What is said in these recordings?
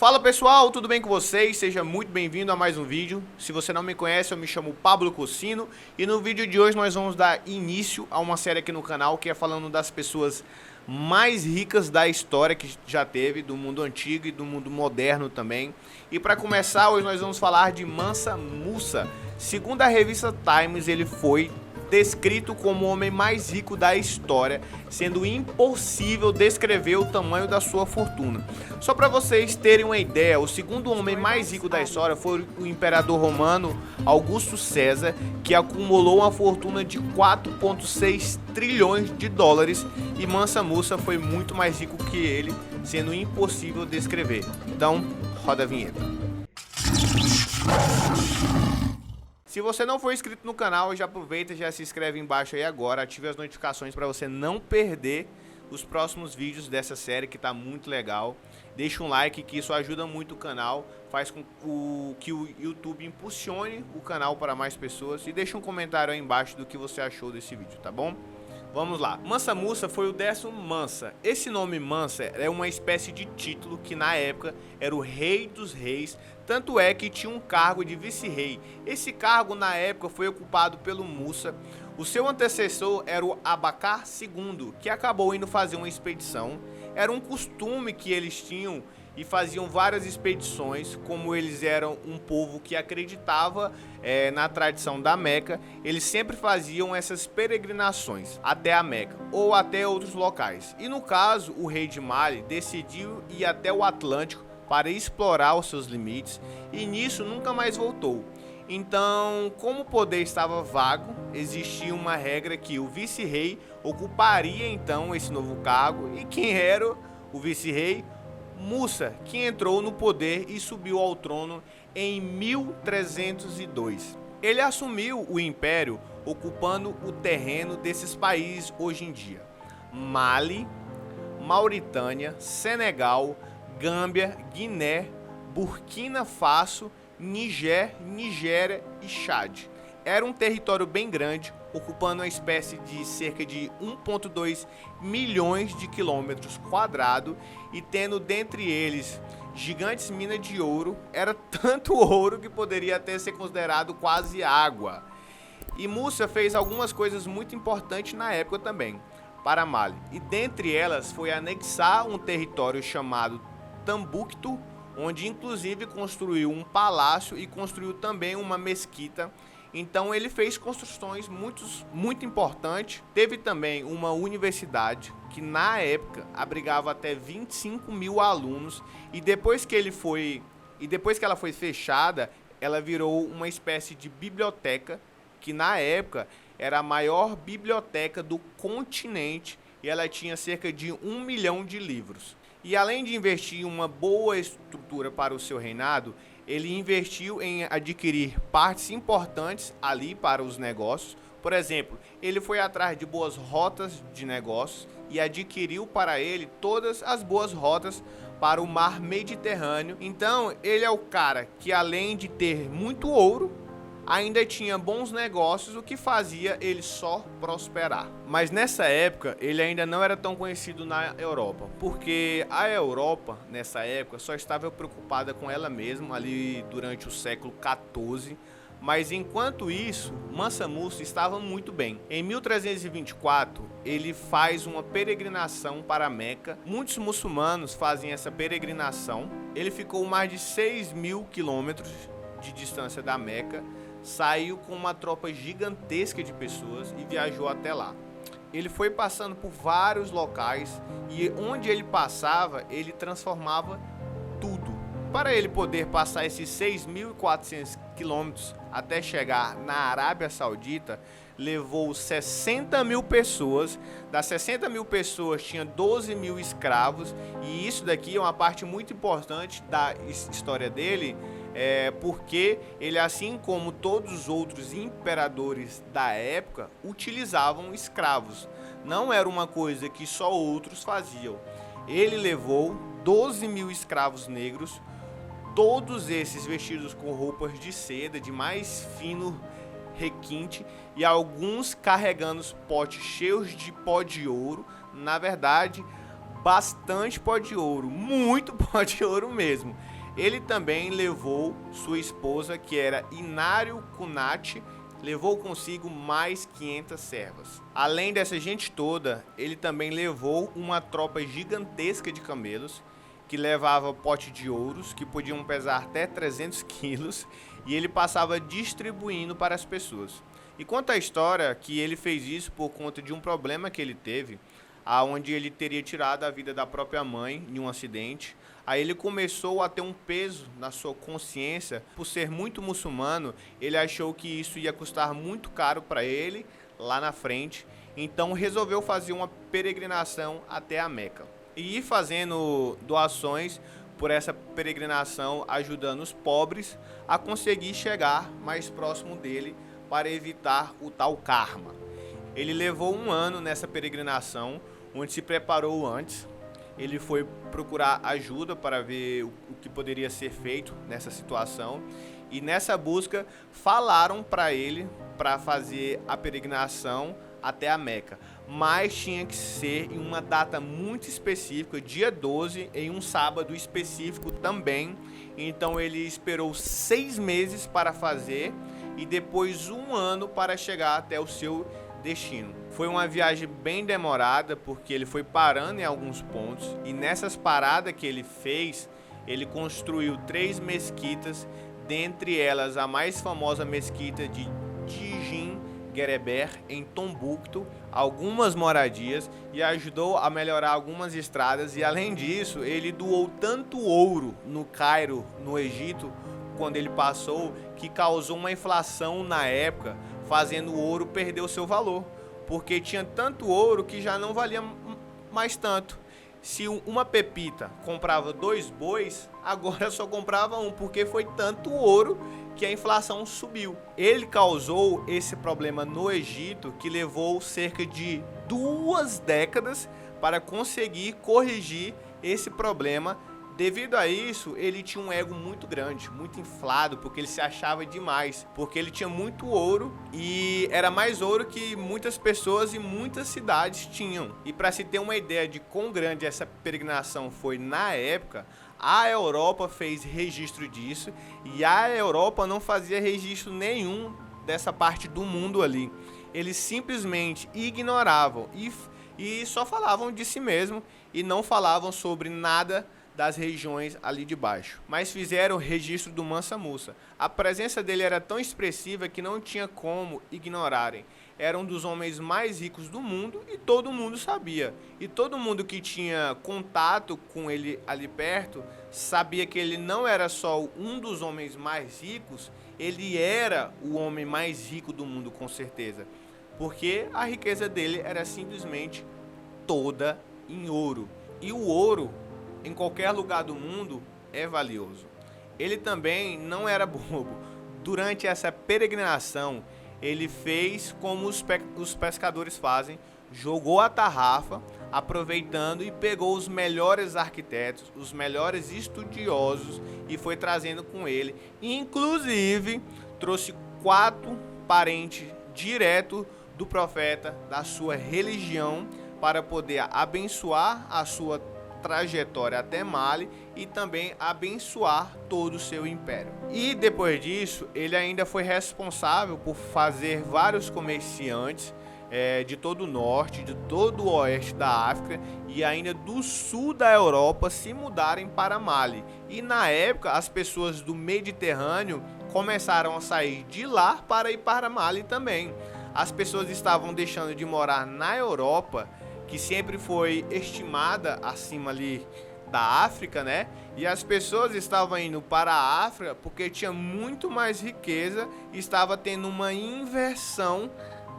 Fala pessoal, tudo bem com vocês? Seja muito bem-vindo a mais um vídeo. Se você não me conhece, eu me chamo Pablo Cocino e no vídeo de hoje nós vamos dar início a uma série aqui no canal que é falando das pessoas mais ricas da história que já teve, do mundo antigo e do mundo moderno também. E para começar, hoje nós vamos falar de Mansa Musa. Segundo a revista Times, ele foi descrito como o homem mais rico da história, sendo impossível descrever o tamanho da sua fortuna. Só para vocês terem uma ideia, o segundo homem mais rico da história foi o imperador romano Augusto César, que acumulou uma fortuna de 4,6 trilhões de dólares, e Mansa Musa foi muito mais rico que ele, sendo impossível descrever. Então, roda a vinheta. Se você não for inscrito no canal, já aproveita e já se inscreve embaixo aí agora, ative as notificações para você não perder os próximos vídeos dessa série que tá muito legal. Deixa um like que isso ajuda muito o canal, faz com que o YouTube impulsione o canal para mais pessoas, e deixa um comentário aí embaixo do que você achou desse vídeo, tá bom? Vamos lá. Mansa Musa foi o 10º Mansa. Esse nome Mansa é uma espécie de título que na época era o rei dos reis, tanto é que tinha um cargo de vice-rei. Esse cargo na época foi ocupado pelo Musa. O seu antecessor era o Abacar II, que acabou indo fazer uma expedição. Era um costume que eles tinham e faziam várias expedições, como eles eram um povo que acreditava na tradição da Meca, eles sempre faziam essas peregrinações até a Meca ou até outros locais. E no caso, o rei de Mali decidiu ir até o Atlântico para explorar os seus limites, e nisso nunca mais voltou. Então, como o poder estava vago, existia uma regra que o vice-rei ocuparia então esse novo cargo, e quem era o vice-rei? Musa, que entrou no poder e subiu ao trono em 1302. Ele assumiu o império ocupando o terreno desses países hoje em dia: Mali, Mauritânia, Senegal, Gâmbia, Guiné, Burkina Faso, Niger, Nigéria e Chad. Era um território bem grande, ocupando uma espécie de cerca de 1,2 milhões de quilômetros quadrados, e tendo dentre eles gigantes minas de ouro. Era tanto ouro que poderia até ser considerado quase água. E Musa fez algumas coisas muito importantes na época também para Mali, e dentre elas foi anexar um território chamado Tambuktu, onde inclusive construiu um palácio e construiu também uma mesquita. Então ele fez construções muito importantes. Teve também uma universidade que na época abrigava até 25 mil alunos, e depois que ela foi fechada, ela virou uma espécie de biblioteca, que na época era a maior biblioteca do continente, e ela tinha cerca de 1 milhão de livros. E além de investir em uma boa estrutura para o seu reinado, ele investiu em adquirir partes importantes ali para os negócios. Por exemplo, ele foi atrás de boas rotas de negócios e adquiriu para ele todas as boas rotas para o mar Mediterrâneo. Então, ele é o cara que, além de ter muito ouro, ainda tinha bons negócios, o que fazia ele só prosperar. Mas nessa época ele ainda não era tão conhecido na Europa, porque a Europa nessa época só estava preocupada com ela mesma ali durante o século XIV. Mas enquanto isso, Mansa Musa estava muito bem. Em 1324, ele faz uma peregrinação para a Meca. Muitos muçulmanos fazem essa peregrinação. Ele ficou mais de 6 mil quilômetros de distância da Meca, saiu com uma tropa gigantesca de pessoas e viajou até lá. Ele foi passando por vários locais, e onde ele passava, ele transformava tudo. Para ele poder passar esses 6.400 quilômetros até chegar na Arábia Saudita, levou 60 mil pessoas. Das 60 mil pessoas, tinha 12 mil escravos, e isso daqui é uma parte muito importante da história dele, porque ele, assim como todos os outros imperadores da época, utilizavam escravos. Não era uma coisa que só outros faziam. Ele levou 12 mil escravos negros, todos esses vestidos com roupas de seda de mais fino requinte, e alguns carregando potes cheios de pó de ouro. Na verdade, bastante pó de ouro, muito pó de ouro mesmo. Ele também levou sua esposa, que era Inário Kunati, levou consigo mais 500 servas. Além dessa gente toda, ele também levou uma tropa gigantesca de camelos, que levava pote de ouros, que podiam pesar até 300 quilos, e ele passava distribuindo para as pessoas. E conta a história que ele fez isso por conta de um problema que ele teve, aonde ele teria tirado a vida da própria mãe em um acidente. Aí ele começou a ter um peso na sua consciência. Por ser muito muçulmano, ele achou que isso ia custar muito caro para ele lá na frente. Então resolveu fazer uma peregrinação até a Meca. E ir fazendo doações por essa peregrinação, ajudando os pobres a conseguir chegar mais próximo dele para evitar o tal karma. Ele levou um ano nessa peregrinação, onde se preparou antes. Ele foi procurar ajuda para ver o que poderia ser feito nessa situação. E nessa busca falaram para ele para fazer a peregrinação até a Meca. Mas tinha que ser em uma data muito específica, dia 12, em um sábado específico também. Então ele esperou 6 meses para fazer e depois um ano para chegar até o seu destino. Foi uma viagem bem demorada, porque ele foi parando em alguns pontos, e nessas paradas que ele fez, ele construiu 3 mesquitas, dentre elas a mais famosa mesquita de Djin Guereber, em Tombuctu, algumas moradias, e ajudou a melhorar algumas estradas. E além disso, ele doou tanto ouro no Cairo, no Egito, quando ele passou, que causou uma inflação na época, fazendo o ouro perder o seu valor, porque tinha tanto ouro que já não valia mais tanto. Se uma pepita comprava 2 bois, agora só comprava um, porque foi tanto ouro que a inflação subiu. Ele causou esse problema no Egito, que levou cerca de 2 décadas para conseguir corrigir esse problema. Devido a isso, ele tinha um ego muito grande, muito inflado, porque ele se achava demais, porque ele tinha muito ouro e era mais ouro que muitas pessoas e muitas cidades tinham. E para se ter uma ideia de quão grande essa peregrinação foi na época, a Europa fez registro disso e a Europa não fazia registro nenhum dessa parte do mundo ali. Eles simplesmente ignoravam e só falavam de si mesmo e não falavam sobre nada das regiões ali de baixo, mas fizeram o registro do Mansa Musa. A presença dele era tão expressiva que não tinha como ignorarem. Era um dos homens mais ricos do mundo e todo mundo sabia. E todo mundo que tinha contato com ele ali perto sabia que ele não era só um dos homens mais ricos, ele era o homem mais rico do mundo, com certeza. Porque a riqueza dele era simplesmente toda em ouro. E o ouro, em qualquer lugar do mundo, é valioso. Ele também não era bobo. Durante essa peregrinação, ele fez como os pescadores fazem, jogou a tarrafa, aproveitando, e pegou os melhores arquitetos, os melhores estudiosos, e foi trazendo com ele. Inclusive, trouxe 4 parentes direto do profeta, da sua religião, para poder abençoar a sua trajetória até Mali e também abençoar todo o seu império. E depois disso, ele ainda foi responsável por fazer vários comerciantes de todo o norte, de todo o oeste da África e ainda do sul da Europa se mudarem para Mali. E na época, as pessoas do Mediterrâneo começaram a sair de lá para ir para Mali também. As pessoas estavam deixando de morar na Europa, que sempre foi estimada acima ali da África, né? E as pessoas estavam indo para a África porque tinha muito mais riqueza e estava tendo uma inversão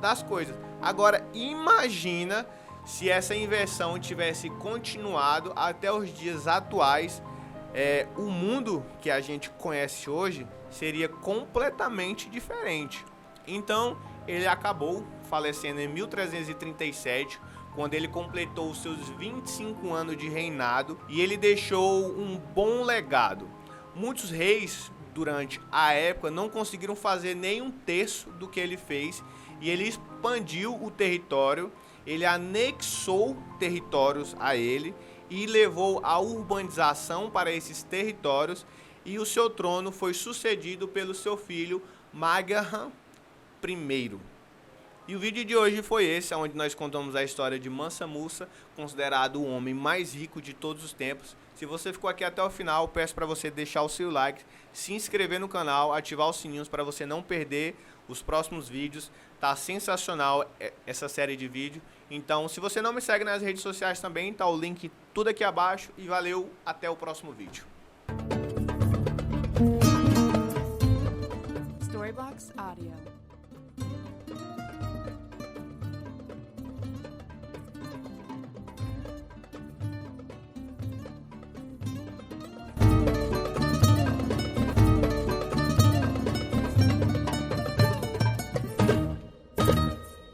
das coisas. Agora, imagina se essa inversão tivesse continuado até os dias atuais. O mundo que a gente conhece hoje seria completamente diferente. Então, ele acabou falecendo em 1337, quando ele completou os seus 25 anos de reinado, e ele deixou um bom legado. Muitos reis durante a época não conseguiram fazer nem um terço do que ele fez, e ele expandiu o território ele anexou territórios a ele e levou a urbanização para esses territórios, e o seu trono foi sucedido pelo seu filho Magadhan I. E o vídeo de hoje foi esse, onde nós contamos a história de Mansa Musa, considerado o homem mais rico de todos os tempos. Se você ficou aqui até o final, peço para você deixar o seu like, se inscrever no canal, ativar os sininhos para você não perder os próximos vídeos. Tá sensacional essa série de vídeos. Então, se você não me segue nas redes sociais também, tá o link tudo aqui abaixo. E valeu, até o próximo vídeo. Storybox Audio.